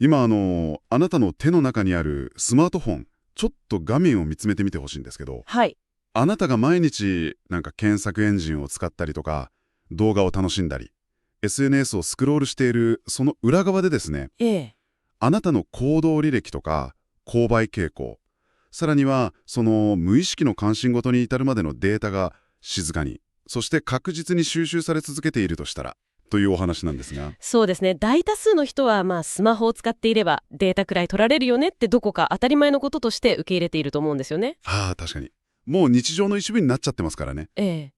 今あなたの手の中にあるスマートフォン、ちょっと画面を見つめてみてほしいんですけど、はい。あなたが毎日検索エンジンを使ったりとか、動画を楽しんだり、SNS をスクロールしているその裏側でですね、ええ。あなたの行動履歴とか、購買傾向、さらにはその無意識の関心事に至るまでのデータが静かに、そして確実に収集され続けているとしたら、というお話なんですが。そうですね。大多数の人はスマホを使っていればデータくらい取られるよねってどこか当たり前のこととして受け入れていると思うんですよね。確かに。もう日常の一部になっちゃってますからね。ええ。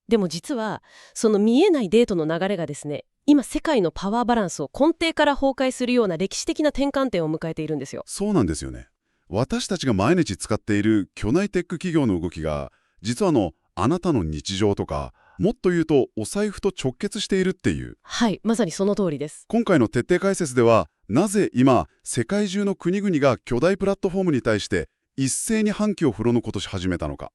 でも実はその見えないデータの流れがですね、今世界のパワーバランスを根底から崩壊するような歴史的な転換点を迎えているんですよ。そうなんですよね。私たちが毎日使っている巨大テック企業の動きが、実はあなたの日常とか、もっと言うとお財布と直結しているっていう。はい、まさにその通りです。今回の徹底解説では、なぜ今、世界中の国々が巨大プラットフォームに対して一斉に反旗を振し始めたのか。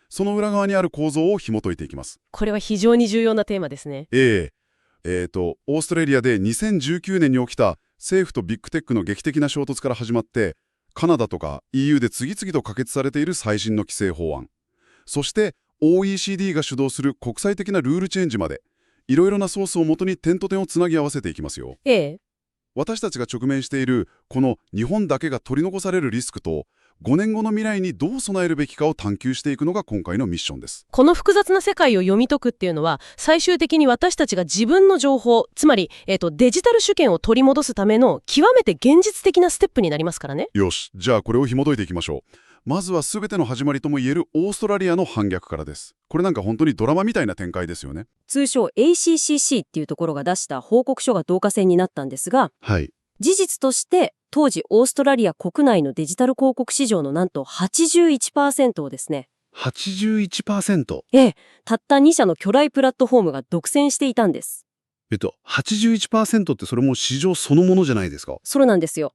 その裏側にある構造を紐解いていきます。これは非常に重要なテーマですね。オーストラリアで2019年に起きた政府とビッグテックの劇的な衝突から始まって、カナダとか EU で次々と可決されている最新の規制法案、そして OECD が主導する国際的なルールチェンジまで、いろいろなソースをもとに点と点をつなぎ合わせていきますよ。ええ。私たちが直面しているこの日本だけが取り残されるリスクと、5年後の未来にどう備えるべきかを探求していくのが今回のミッションです。この複雑な世界を読み解くっていうのは、最終的に私たちが自分の情報、つまり、デジタル主権を取り戻すための極めて現実的なステップになりますからね。よし、じゃあこれを紐解いていきましょう。まずは全ての始まりともいえるオーストラリアの反逆からです。これ本当にドラマみたいな展開ですよね。通称 ACCC っていうところが出した報告書が導火線になったんですが、はい。事実として当時オーストラリア国内のデジタル広告市場のなんと 81% をですね、81%。たった2社の巨大プラットフォームが独占していたんです。81% ってそれも市場そのものじゃないですか。そうなんですよ。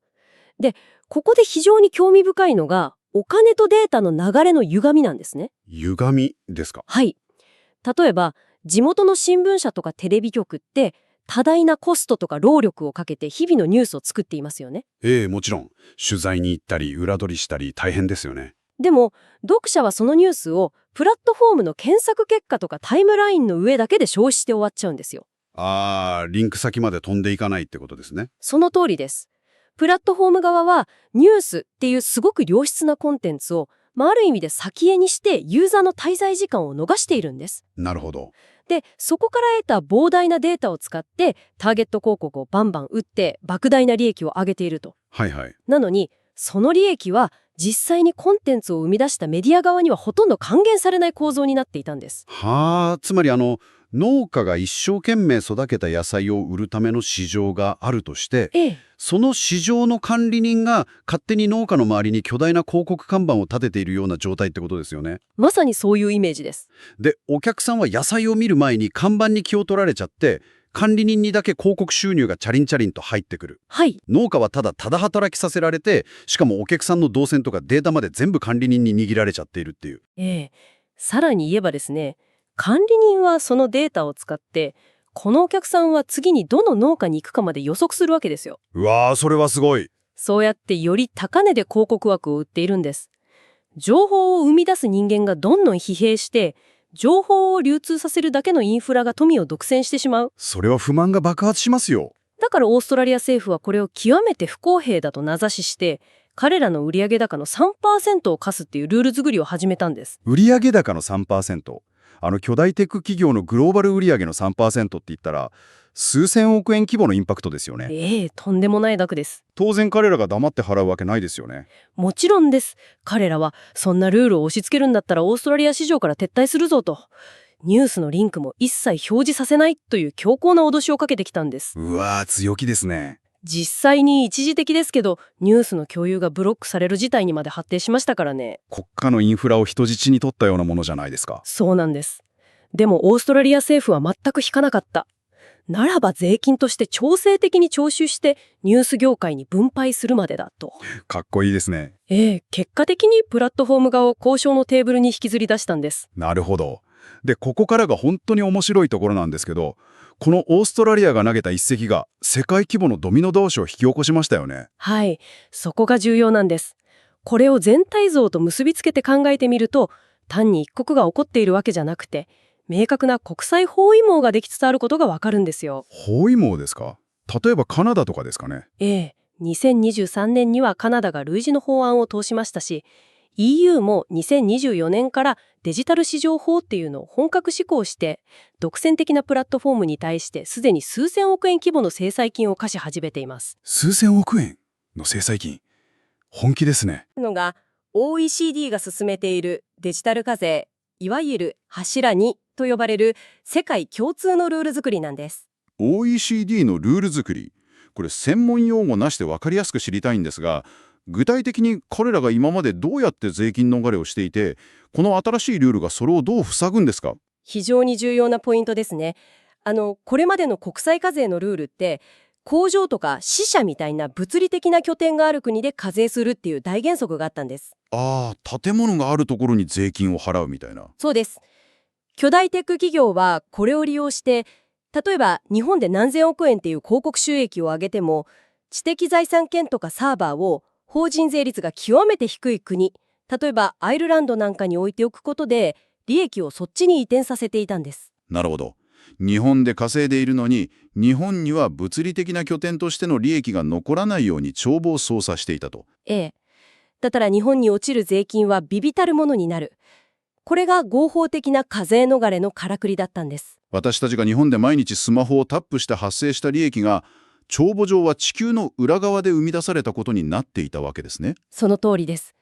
で、ここで非常に興味深いのが、お金とデータの流れの歪みなんですね。歪みですか。はい。例えば、地元の新聞社とかテレビ局って、多大なコストとか労力をかけて日々のニュースを作っていますよね。もちろん。取材に行ったり、裏取りしたり大変ですよね。でも、読者はそのニュースをプラットフォームの検索結果とかタイムラインの上だけで消費して終わっちゃうんですよ。リンク先まで飛んでいかないってことですね。その通りです。プラットフォーム側はニュースっていうすごく良質なコンテンツを、ある意味で先絵にしてユーザーの滞在時間を逃しているんです。なるほど。で、そこから得た膨大なデータを使ってターゲット広告をバンバン打って莫大な利益を上げていると。はいはい。なのに、その利益は実際にコンテンツを生み出したメディア側にはほとんど還元されない構造になっていたんです。つまり農家が一生懸命育てた野菜を売るための市場があるとして、その市場の管理人が勝手に農家の周りに巨大な広告看板を立てているような状態ってことですよね。まさにそういうイメージです。で、お客さんは野菜を見る前に看板に気を取られちゃって、管理人にだけ広告収入がチャリンチャリンと入ってくる。はい。農家はただ働きさせられて、しかもお客さんの動線とかデータまで全部管理人に握られちゃっているっていう。さらに言えばですね、管理人はそのデータを使って、このお客さんは次にどの農家に行くかまで予測するわけですよ。うわー、それはすごい。そうやってより高値で広告枠を売っているんです。情報を生み出す人間がどんどん疲弊して、情報を流通させるだけのインフラが富を独占してしまう。それは不満が爆発しますよ。だからオーストラリア政府はこれを極めて不公平だと名指しして、彼らの売上高の 3% を課すっていうルール作りを始めたんです。売上高の 3%。巨大テック企業のグローバル売上の 3% って言ったら、数千億円規模のインパクトですよね。とんでもない額です。当然彼らが黙って払うわけないですよね。もちろんです。彼らはそんなルールを押し付けるんだったらオーストラリア市場から撤退するぞと。ニュースのリンクも一切表示させないという強硬な脅しをかけてきたんです。うわー、強気ですね。実際に一時的ですけど、ニュースの共有がブロックされる事態にまで発展しましたからね。国家のインフラを人質に取ったようなものじゃないですか。そうなんです。でもオーストラリア政府は全く引かなかった。ならば税金として強制的に徴収してニュース業界に分配するまでだと。かっこいいですね。結果的にプラットフォーム側を交渉のテーブルに引きずり出したんです。なるほど。で、ここからが本当に面白いところなんですけど、このオーストラリアが投げた一石が世界規模のドミノ倒しを引き起こしましたよね。はい、そこが重要なんです。これを全体像と結びつけて考えてみると、単に一国が起こっているわけじゃなくて、明確な国際包囲網ができつつあることがわかるんですよ。包囲網ですか？例えばカナダとかですかね。ええ、2023年にはカナダが類似の法案を通しましたし、EU も2024年からデジタル市場法っていうのを本格施行して、独占的なプラットフォームに対してすでに数千億円規模の制裁金を課し始めています。数千億円の制裁金。本気ですね。のが OECD が進めているデジタル課税、いわゆる柱2と呼ばれる世界共通のルール作りなんです。 OECD のルール作り。これ専門用語なしで分かりやすく知りたいんですが、具体的に彼らが今までどうやって税金逃れをしていて、この新しいルールがそれをどう塞ぐんですか？非常に重要なポイントですね。これまでの国際課税のルールって工場とか支社みたいな物理的な拠点がある国で課税するっていう大原則があったんです。ああ、建物があるところに税金を払うみたいな。そうです。巨大テック企業はこれを利用して、例えば日本で何千億円っていう広告収益を上げても、知的財産権とかサーバーを法人税率が極めて低い国、例えばアイルランドなんかに置いておくことで、利益をそっちに移転させていたんです。なるほど。日本で稼いでいるのに、日本には物理的な拠点としての利益が残らないように帳簿を操作していたと。ええ。だから日本に落ちる税金は微々たるものになる。これが合法的な課税逃れのからくりだったんです。私たちが日本で毎日スマホをタップして発生した利益が、帳簿上は地球の裏側で生み出されたことになっていたわけですね。その通りです。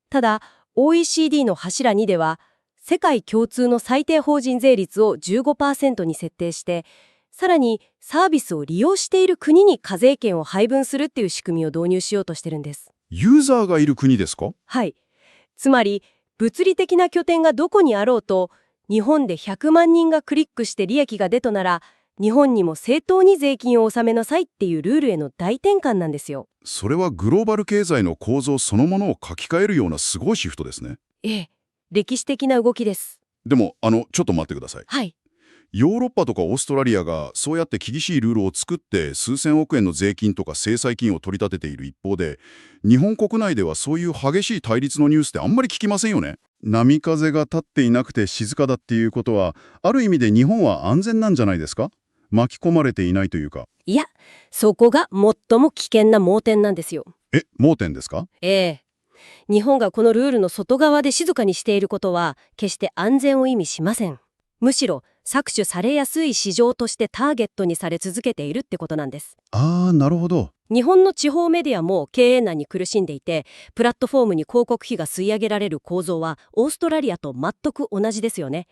ただ、OECD の柱2では、世界共通の最低法人税率を 15% に設定して、さらにサービスを利用している国に課税権を配分するっていう仕組みを導入しようとしてるんです。ユーザーがいる国ですか？はい。つまり、物理的な拠点がどこにあろうと、日本で100万人がクリックして利益が出となら、日本にも正当に税金を納めなさいっていうルールへの大転換なんですよ。それはグローバル経済の構造そのものを書き換えるようなすごいシフトですね。ええ、歴史的な動きです。でも、ちょっと待ってください。はい。ヨーロッパとかオーストラリアがそうやって厳しいルールを作って数千億円の税金とか制裁金を取り立てている一方で、日本国内ではそういう激しい対立のニュースってあんまり聞きませんよね。波風が立っていなくて静かだっていうことは、ある意味で日本は安全なんじゃないですか？巻き込まれていないというか。いや、そこが最も危険な盲点なんですよ。盲点ですか？ええ。日本がこのルールの外側で静かにしていることは、決して安全を意味しません。むしろ、搾取されやすい市場としてターゲットにされ続けているってことなんです。ああ、なるほど。日本の地方メディアも経営難に苦しんでいて、プラットフォームに広告費が吸い上げられる構造はオーストラリアと全く同じですよね。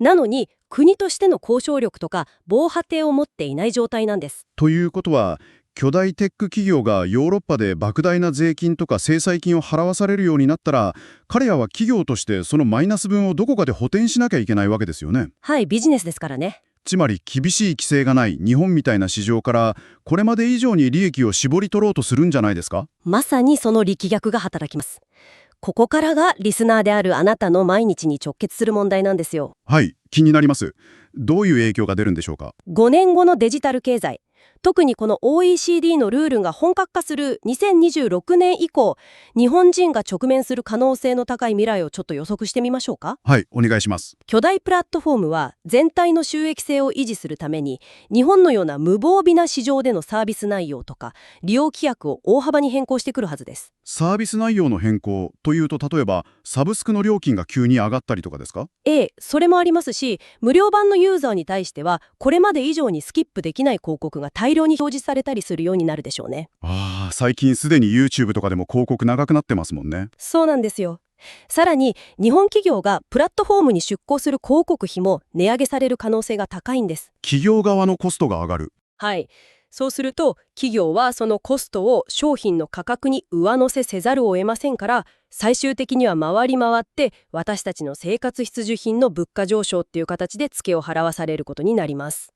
なのに、国としての交渉力とか防波堤を持っていない状態なんです。ということは、巨大テック企業がヨーロッパで莫大な税金とか制裁金を払わされるようになったら、彼らは企業としてそのマイナス分をどこかで補填しなきゃいけないわけですよね。はい、ビジネスですからね。つまり厳しい規制がない日本みたいな市場からこれまで以上に利益を絞り取ろうとするんじゃないですか？まさにその力学が働きます。ここからがリスナーであるあなたの毎日に直結する問題なんですよ。はい、気になります。どういう影響が出るんでしょうか5年後のデジタル経済。特にこの OECD のルールが本格化する2026年以降、日本人が直面する可能性の高い未来をちょっと予測してみましょうか。はい、お願いします。巨大プラットフォームは全体の収益性を維持するために、日本のような無防備な市場でのサービス内容とか利用規約を大幅に変更してくるはずです。サービス内容の変更というと、例えばサブスクの料金が急に上がったりとかですか？それもありますし、無料版のユーザーに対してはこれまで以上にスキップできない広告が大量に表示されたりするようになるでしょうね。最近すでに YouTube とかでも広告長くなってますもんね。そうなんですよ。さらに日本企業がプラットフォームに出稿する広告費も値上げされる可能性が高いんです。企業側のコストが上がる。はい。そうすると企業はそのコストを商品の価格に上乗せせざるを得ませんから、最終的には回り回って私たちの生活必需品の物価上昇っていう形でツケを払わされることになります。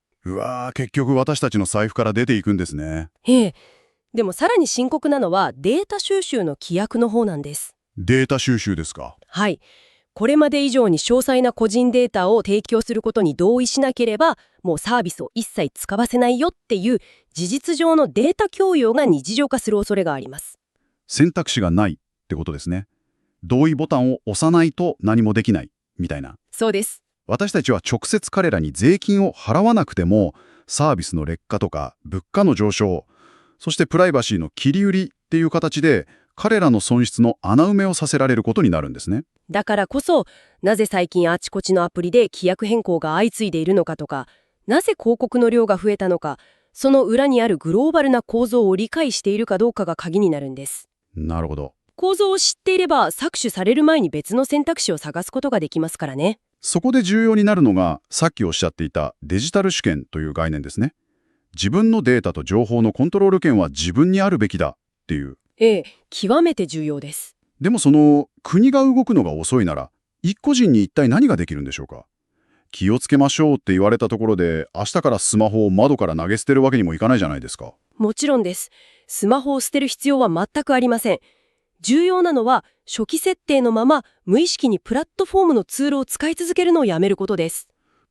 結局私たちの財布から出ていくんですね。でもさらに深刻なのはデータ収集の規約の方なんです。データ収集ですか？はい。これまで以上に詳細な個人データを提供することに同意しなければ、もうサービスを一切使わせないよっていう事実上のデータ共有が日常化する恐れがあります。選択肢がないってことですね。同意ボタンを押さないと何もできないみたいな。そうです。私たちは直接彼らに税金を払わなくても、サービスの劣化とか物価の上昇、そしてプライバシーの切り売りっていう形で彼らの損失の穴埋めをさせられることになるんですね。だからこそ、なぜ最近あちこちのアプリで規約変更が相次いでいるのかとか、なぜ広告の量が増えたのか、その裏にあるグローバルな構造を理解しているかどうかが鍵になるんです。なるほど。構造を知っていれば搾取される前に別の選択肢を探すことができますからね。そこで重要になるのが、さっきおっしゃっていたデジタル主権という概念ですね。自分のデータと情報のコントロール権は自分にあるべきだっていう。極めて重要です。でも国が動くのが遅いなら、一個人に一体何ができるんでしょうか。気をつけましょうって言われたところで、明日からスマホを窓から投げ捨てるわけにもいかないじゃないですか。もちろんです。スマホを捨てる必要は全くありません。重要なのは、初期設定のまま無意識にプラットフォームのツールを使い続けるのをやめることです。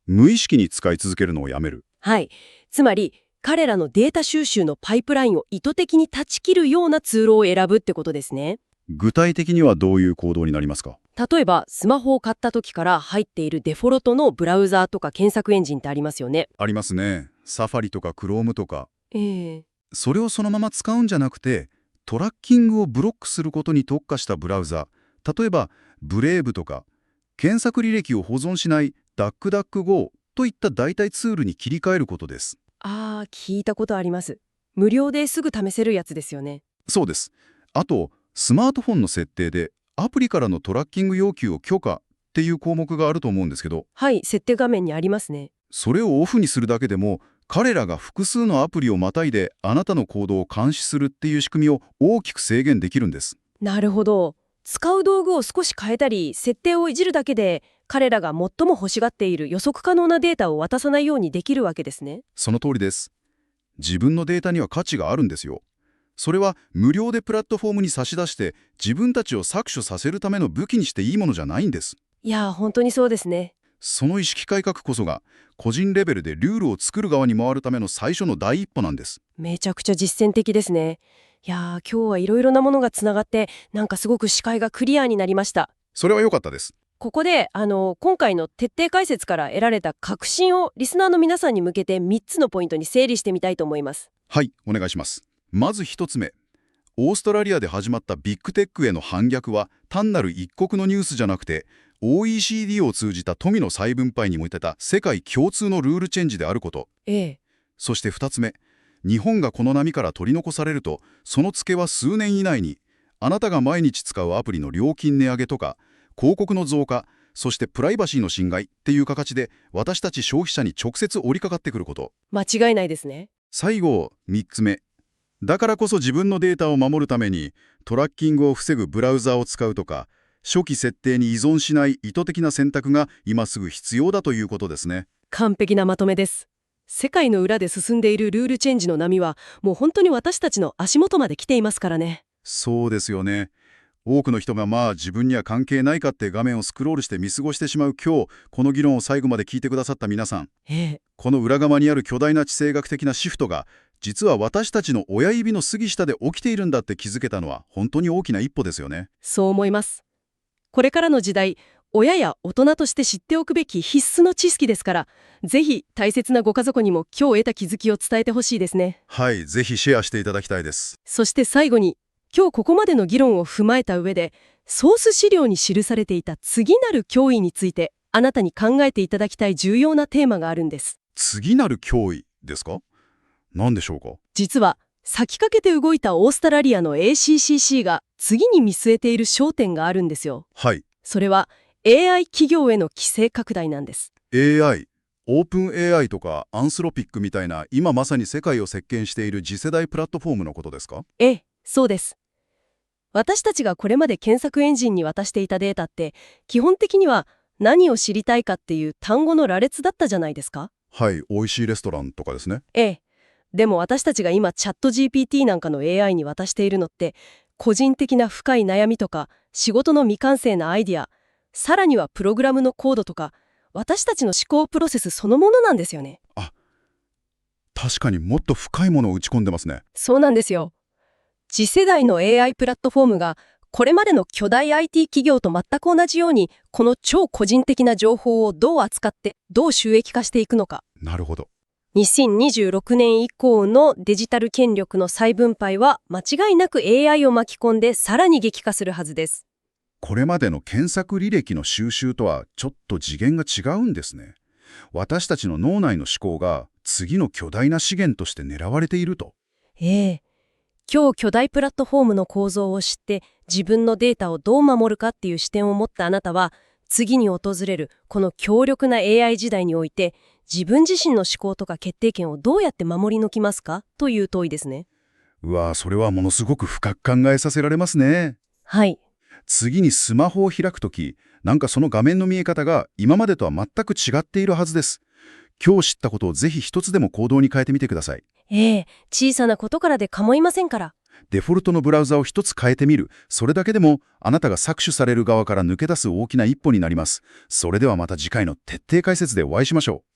無意識に使い続けるのをやめる。はい。つまり、彼らのデータ収集のパイプラインを意図的に断ち切るようなツールを選ぶってことですね。具体的にはどういう行動になりますか？例えば、スマホを買った時から入っているデフォルトのブラウザーとか検索エンジンってありますよね。ありますね。サファリとかクロームとか。ええそれをそのまま使うんじゃなくて、トラッキングをブロックすることに特化したブラウザ、例えばブレイブとか、検索履歴を保存しないDuckDuckGoといった代替ツールに切り替えることです。聞いたことあります。無料ですぐ試せるやつですよね。そうです。あと、スマートフォンの設定でアプリからのトラッキング要求を許可っていう項目があると思うんですけど、はい、設定画面にありますね。それをオフにするだけでも、彼らが複数のアプリをまたいであなたの行動を監視するっていう仕組みを大きく制限できるんです。なるほど。使う道具を少し変えたり、設定をいじるだけで、彼らが最も欲しがっている予測可能なデータを渡さないようにできるわけですね。その通りです。自分のデータには価値があるんですよ。それは無料でプラットフォームに差し出して自分たちを搾取させるための武器にしていいものじゃないんです。いや、本当にそうですね。その意識改革こそが個人レベルでルールを作る側に回るための最初の第一歩なんです。めちゃくちゃ実践的ですね。いやー、今日はいろいろなものがつながって、なんかすごく視界がクリアになりました。それは良かったです。ここで、今回の徹底解説から得られた確信をリスナーの皆さんに向けて3つのポイントに整理してみたいと思います。はい、お願いします。まず1つ目。オーストラリアで始まったビッグテックへの反逆は単なる一国のニュースじゃなくて、OECD を通じた富の再分配に向けた世界共通のルールチェンジであること。そして2つ目。日本がこの波から取り残されると、そのツケは数年以内に、あなたが毎日使うアプリの料金値上げとか、広告の増加、そしてプライバシーの侵害っていう形で私たち消費者に直接折りかかってくること。間違いないですね。最後、3つ目。だからこそ自分のデータを守るためにトラッキングを防ぐブラウザを使うとか、初期設定に依存しない意図的な選択が今すぐ必要だということですね。完璧なまとめです。世界の裏で進んでいるルールチェンジの波は、もう本当に私たちの足元まで来ていますからね。そうですよね。多くの人が自分には関係ないかって画面をスクロールして見過ごしてしまう今日、この議論を最後まで聞いてくださった皆さん、この裏側にある巨大な地政学的なシフトが実は私たちの親指の杉下で起きているんだって気づけたのは本当に大きな一歩ですよね。そう思います。これからの時代、親や大人として知っておくべき必須の知識ですから、ぜひ大切なご家族にも今日得た気づきを伝えてほしいですね。はい、ぜひシェアしていただきたいです。そして最後に、今日ここまでの議論を踏まえた上で、ソース資料に記されていた次なる脅威について、あなたに考えていただきたい重要なテーマがあるんです。次なる脅威ですか？何でしょうか？実は、先駆けて動いたオーストラリアの ACCC が次に見据えている焦点があるんですよ。はい。それは AI 企業への規制拡大なんです。AI、オープン AI とかアンスロピックみたいな今まさに世界を席巻している次世代プラットフォームのことですか？そうです。私たちがこれまで検索エンジンに渡していたデータって、基本的には何を知りたいかっていう単語の羅列だったじゃないですか。はい、美味しいレストランとかですね。でも私たちが今チャット GPT なんかの AI に渡しているのって、個人的な深い悩みとか仕事の未完成なアイディア、さらにはプログラムのコードとか、私たちの思考プロセスそのものなんですよね。確かにもっと深いものを打ち込んでますね。そうなんですよ。次世代の AI プラットフォームが、これまでの巨大 IT 企業と全く同じように、この超個人的な情報をどう扱って、どう収益化していくのか。なるほど。2026年以降のデジタル権力の再分配は、間違いなく AI を巻き込んでさらに激化するはずです。これまでの検索履歴の収集とはちょっと次元が違うんですね。私たちの脳内の思考が次の巨大な資源として狙われていると。今日巨大プラットフォームの構造を知って自分のデータをどう守るかっていう視点を持ったあなたは、次に訪れるこの強力な AI 時代において自分自身の思考とか決定権をどうやって守り抜きますかという問いですね。うわぁ、それはものすごく深く考えさせられますね。はい。次にスマホを開くとき、なんかその画面の見え方が今までとは全く違っているはずです。今日知ったことをぜひ一つでも行動に変えてみてください。小さなことからで構いませんから。デフォルトのブラウザを一つ変えてみる。それだけでもあなたが搾取される側から抜け出す大きな一歩になります。それではまた次回の徹底解説でお会いしましょう。